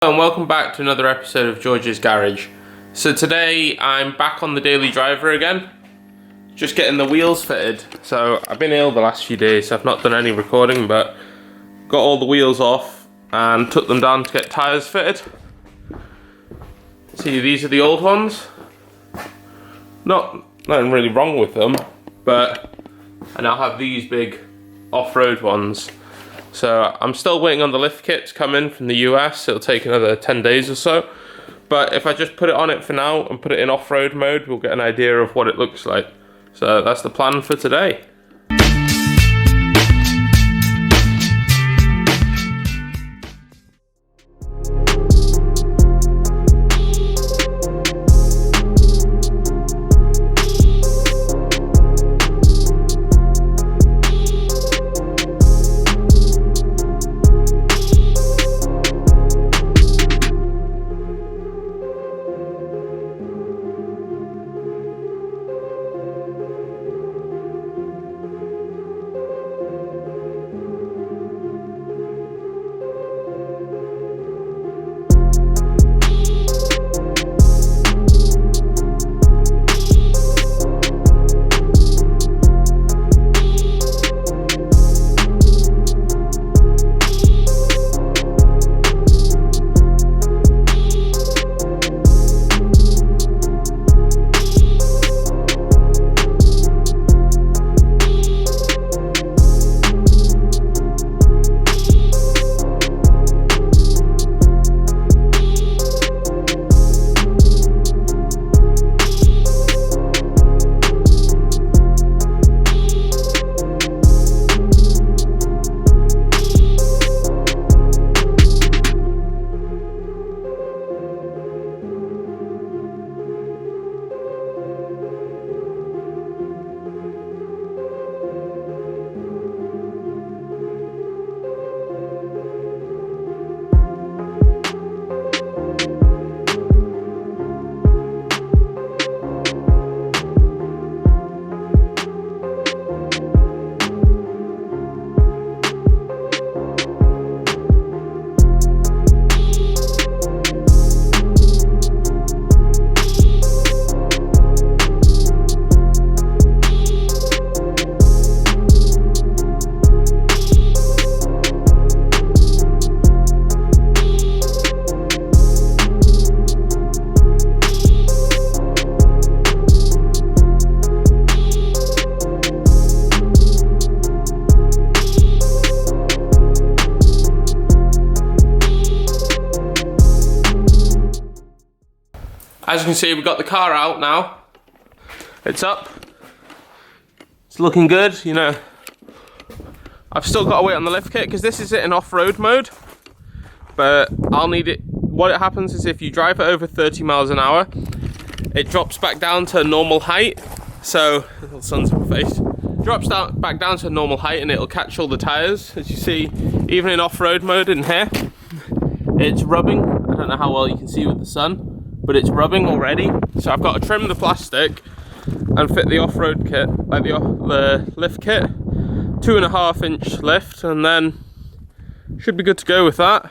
And welcome back to another episode of George's Garage. So today I'm back on the daily driver again, just getting the wheels fitted. So I've been ill the last few days, so I've not done any recording, but got all the wheels off and took them down to get tyres fitted. See, these are the old ones. Nothing really wrong with them, but I now have these big off-road ones. So I'm still waiting on the lift kit to come in from the US. It'll take another 10 days or so. But if I just put it on it for now and put it in off-road mode, we'll get an idea of what it looks like. So that's the plan for today. As you can see, we've got the car out now. It's up. It's looking good, you know. I've still got to wait on the lift kit because this is it in off-road mode. But I'll need it. What it happens is if you drive it over 30 miles an hour, it drops back down to normal height. So, little sun's in my face. Drops back down to normal height and it'll catch all the tyres. As you see, even in off-road mode in here, it's rubbing. I don't know how well you can see with the sun, but it's rubbing already. So I've got to trim the plastic and fit the off-road kit, like the lift kit, 2.5 inch lift, and then should be good to go with that.